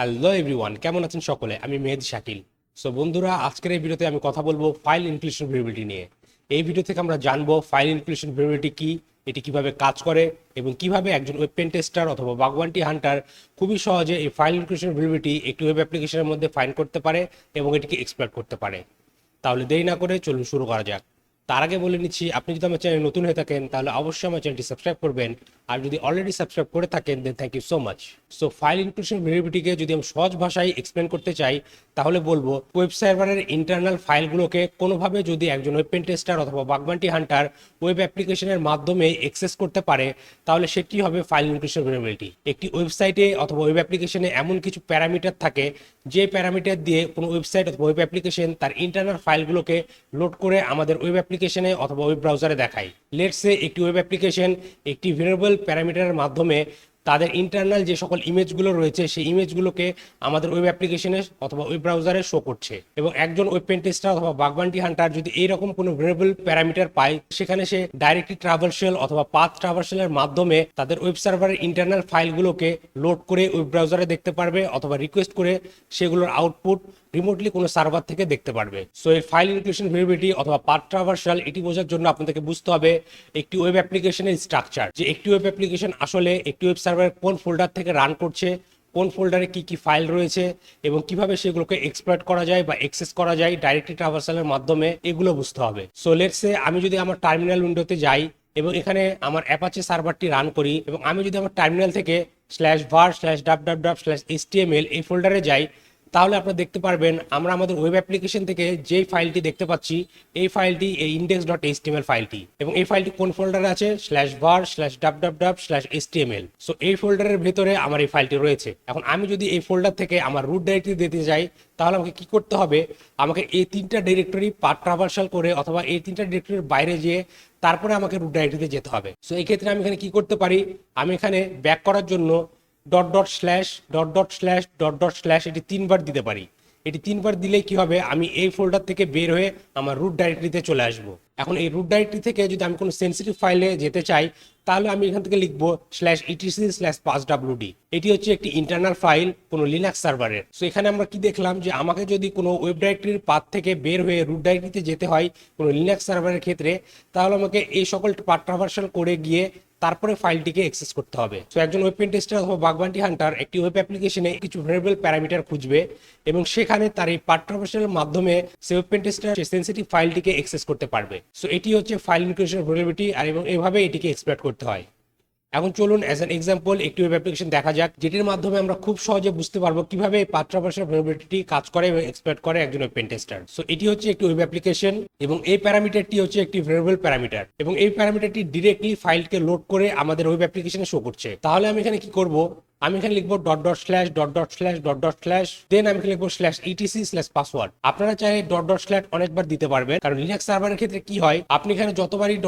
Hello everyone, কেমন আছেন সকলে? আমি মেহেদীশাকিল। সো বন্ধুরা, আজকের এই ভিডিওতে আমি কথা বলবো ফাইল ইনক্লুশন ভেরিয়েবিলিটি নিয়ে। এই ভিডিও থেকে আমরা জানবো ফাইল ইনক্লুশন ভেরিয়েবিলিটি কি, এটি কিভাবে কাজ করে এবং কিভাবে একজন ওয়েব পেন টেস্টার অথবা বাগওয়ান্টি হান্টার খুবই সহজে এই ফাইল ইনক্লুশন ভেরিয়েবিলিটি একটি ওয়েব অ্যাপ্লিকেশনের মধ্যে ফাইন্ড করতে পারে এবং এটিকে এক্সপ্লয়েট করতে পারে। তাহলে দেরি না করে চলুন শুরু করা যাক। তার আগে বলে নিচ্ছি, আপনি যদি আমার চ্যানেল নতুন হয়ে থাকেন তাহলে অবশ্যই আমার চ্যানেলটি সাবস্ক্রাইব করবেন, আর যদি অলরেডি সাবস্ক্রাইব করে থাকেন then thank you so much. So file inclusion ভেরিয়েবিলিটিকে যদি আমি সহজ ভাষায় এক্সপ্লেন করতে চাই তাহলে বলবো, ওয়েব সার্ভারের ইন্টারনাল ফাইলগুলোকে কোনোভাবে যদি একজন ওয়েব পেন টেস্টার অথবা বাগবান্টি হান্টার ওয়েব অ্যাপ্লিকেশনের মাধ্যমে অ্যাক্সেস করতে পারে তাহলে সেটি হবে ফাইল ইনক্লুশন ভেরিয়েবিলিটি। একটি ওয়েবসাইটে অথবা ওয়েব অ্যাপ্লিকেশনে এমন কিছু প্যারামিটার থাকে যে প্যারামিটার দিয়ে কোনো ওয়েবসাইট অথবা ওয়েব অ্যাপ্লিকেশন তার ইন্টারনাল ফাইলগুলোকে লোড করে আমাদের ওয়েব অ্যাপ্লিকেশনে অথবা ওয়েব ব্রাউজারে দেখায়। লেটস সে একটি ওয়েব অ্যাপ্লিকেশন একটি ভেরিয়েবল প্যারামিটারের মাধ্যমে তাদের ইন্টারনাল যে সকল ইমেজগুলো রয়েছে সেই ইমেজগুলোকে আমাদের ওয়েব অ্যাপ্লিকেশনে অথবা ওয়েব ব্রাউজারে শো করছে, এবং একজন ওয়েব পেন টেস্টার অথবা বাগবান্টি হান্টার যদি এইরকম কোনো ভেরিয়েবল প্যারামিটার পায় সেখানে সে ডাইরেক্টলি ট্রাভার্সেল অথবা পাথ ট্রাভার্সেলের মাধ্যমে তাদের ওয়েব সার্ভারের ইন্টারনাল ফাইলগুলোকে লোড করে ওয়েব ব্রাউজারে দেখতে পারবে অথবা রিকোয়েস্ট করে সেগুলোর আউটপুট রিমোটলি কোনো সার্ভার থেকে দেখতে পারবে। সো এই ফাইল ইনক্লুশন ভেরিয়েবিলিটি অথবা পাথ ট্রাভার্সাল এটি বোঝার জন্য আপনাদেরকে বুঝতে হবে একটি ওয়েব অ্যাপ্লিকেশনের স্ট্রাকচার, যে একটি ওয়েব অ্যাপ্লিকেশন আসলে একটি ওয়েব সার্ভার কোন ফোল্ডার থেকে রান করছে, কোন ফোল্ডারে কি কি ফাইল রয়েছে এবং কিভাবে সেগুলোকে এক্সপ্লয়েট করা যায় বা অ্যাক্সেস করা যায় ডাইরেক্টলি ট্রাভার্সালের মাধ্যমে, এগুলো বুঝতে হবে। সো লেটস সে আমি যদি আমার টার্মিনাল উইন্ডোতে যাই এবং এখানে আমার অ্যাপাচে সার্ভারটি রান করি, এবং আমি যদি আমার টার্মিনাল থেকে /var/www/html এই ফোল্ডারে যাই, তাহলে আপনারা দেখতে পারবেন আমরা আমাদের ওয়েব অ্যাপ্লিকেশন থেকে যেই ফাইলটি দেখতে পাচ্ছি এই ফাইলটি এই index.html ফাইলটি, এবং এই ফাইলটি কোন ফোল্ডারে আছে /var/www/html। সো এই ফোল্ডারের ভেতরে আমার এই ফাইলটি রয়েছে। এখন আমি যদি এই ফোল্ডার থেকে আমার রুট ডাইরেক্টরি দিতে যাই তাহলে আমাকে কি করতে হবে, আমাকে এই তিনটা ডিরেক্টরি পাথ ট্রাভার্সাল করে অথবা এই তিনটা ডিরেক্টরির বাইরে যেয়ে তারপরে আমাকে রুট ডাইরেক্টরিতে যেতে হবে। সো এই ক্ষেত্রে আমি এখানে কি করতে পারি, আমি এখানে ব্যাক করার জন্য .. এটি 3বার দিতে পারি। এটি 3বার দিলে কি হবে, আমি এই ফোল্ডার থেকে বের হয়ে আমার রুট ডাইরেক্টরিতে চলে আসব। এখন এই রুট ডাইরেক্টরি থেকে যদি আমি কোনো সেন্সিটিভ ফাইলে যেতে চাই তাহলে আমি এখান থেকে লিখবো /etc/passwd। এটি হচ্ছে একটি ইন্টারনাল ফাইল কোনো লিনাক্স সার্ভারের। সো এখানে আমরা কি দেখলাম যে আমাকে যদি কোনো ওয়েব ডাইরেক্টরির পাথ থেকে বের হয়ে রুট ডাইরেক্টরিতে যেতে হয় কোনো লিনাক্স সার্ভারের ক্ষেত্রে, তাহলে আমাকে এই সকল পাথ ট্রাভার্সাল করে গিয়ে তারপরে ফাইলটিকে অ্যাক্সেস করতে হবে। সো একজন ওয়েব পেন টেস্টার অথবা বাগবান্টি হান্টার একটি ওয়েব অ্যাপ্লিকেশনে কিছু ভেরিয়েবল প্যারামিটার খুঁজবে এবং সেখানে তার এই পাথ ট্রাভার্সালের মাধ্যমে সে ওয়েব পেন টেস্টার সেই সেনসিটিভ ফাইলটিকে অ্যাক্সেস করতে পারবে। সো এটি হচ্ছে ফাইল ইনক্লুশন ভেরিয়েবিলিটি, আর এবং এভাবে এটিকে এক্সপ্লয়েট করতে হয়। এখন চলুন অ্যাজ অ্যান এক্সাম্পল একটি ওয়েব অ্যাপ্লিকেশন দেখা যাক, যেটির মাধ্যমে আমরা খুব সহজে বুঝতে পারবো কিভাবে এই পাথ ট্রাভার্সাল ভেরিয়েবিলিটি কাজ করে এবং এক্সপ্লয়েট করে একজন ওয়েব পেন টেস্টার। সো এটি হচ্ছে একটি ওয়েব অ্যাপ্লিকেশন এবং এই প্যারামিটারটি হচ্ছে একটি ভেরিয়েবল প্যারামিটার, এবং এই প্যারামিটারটি ডিরেক্টলি ফাইলকে লোড করে আমাদের ওয়েব অ্যাপ্লিকেশনে শো করছে। তাহলে আমি এখানে কি করব, আমি এখানে লিখবো .. দেন আমি এখানে লিখবো /etc/password। আপনারা চাইলে .. অনেকবার দিতে পারবেন, কারণ লিনাক্স সার্ভারের ক্ষেত্রে কি হয়, আপনি এখানে যতবারই ..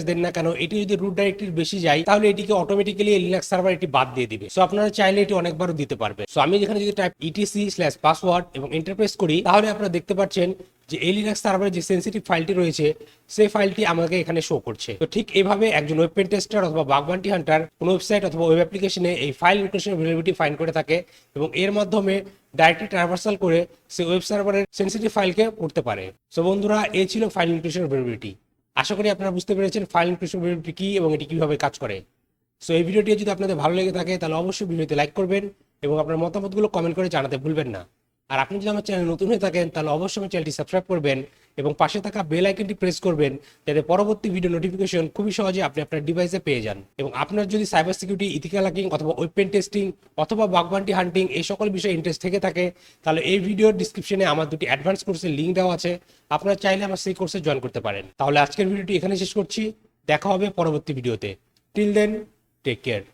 দেন না কেন এটি যদি রুট ডাইরেক্টরির বেশি যায় তাহলে এটিকে অটোমেটিক্যালি লিনাক্স সার্ভার এটি বাদ দিয়ে দিবে। সো আপনারা চাইলে এটি অনেকবারও দিতে পারবে। সো আমি এখানে যদি টাইপ etc/password এবং এন্টার প্রেস করি তাহলে আপনারা দেখতে পাচ্ছেন যে এই লিনাক্স সার্ভারে যে সেনসিটিভ ফাইলটি রয়েছে সেই ফাইলটি আমাকে এখানে শো করছে। তো ঠিক এইভাবে একজন ওয়েব পেন টেস্টার অথবা বাগবান্টি হান্টার কোন ওয়েবসাইট অথবা ওয়েব অ্যাপ্লিকেশনে এই ফাইল ইনক্লুশন ভেরিয়েবিলিটি ফাইন্ড করে থাকে এবং এর মাধ্যমে ডাইরেক্টলি ট্রাভার্সাল করে সে ওয়েব সার্ভারের সেনসিটিভ ফাইলকে পড়তে পারে। সো বন্ধুরা, এই ছিল ফাইল ইনক্লুশন ভেরিয়েবিলিটি। আশা করি আপনারা বুঝতে পেরেছেন ফাইল ইনক্লুশন ভেরিয়েবিলিটি কি এবং এটি কিভাবে কাজ করে। সো এই ভিডিওটি যদি আপনাদের ভালো লেগে থাকে তাহলে অবশ্যই ভিডিওতে লাইক করবেন এবং আপনার মতামতগুলো কমেন্ট করে জানাতে ভুলবেন না। আর আপনি যদি আমার চ্যানেল নতুন হয়ে থাকেন তাহলে অবশ্যই আমার চ্যানেলটি সাবস্ক্রাইব করবেন এবং পাশে থাকা বেল আইকনটি প্রেস করবেন যাতে পরবর্তী ভিডিও নোটিফিকেশন খুবই সহজে আপনি আপনার ডিভাইসে পেয়ে যান। এবং আপনার যদি সাইবার সিকিউরিটি, ইথিক্যাল হ্যাকিং অথবা ওয়েব পেন টেস্টিং অথবা বাগবান্টি হান্টিং এই সকল বিষয়ে ইন্টারেস্ট থেকে থাকে তাহলে এই ভিডিওর ডিসক্রিপশনে আমার দুটি অ্যাডভান্স কোর্সের লিঙ্ক দেওয়া আছে, আপনারা চাইলে আমার সেই কোর্সে জয়েন করতে পারেন। তাহলে আজকের ভিডিওটি এখানে শেষ করছি, দেখা হবে পরবর্তী ভিডিওতে। Till then, take care.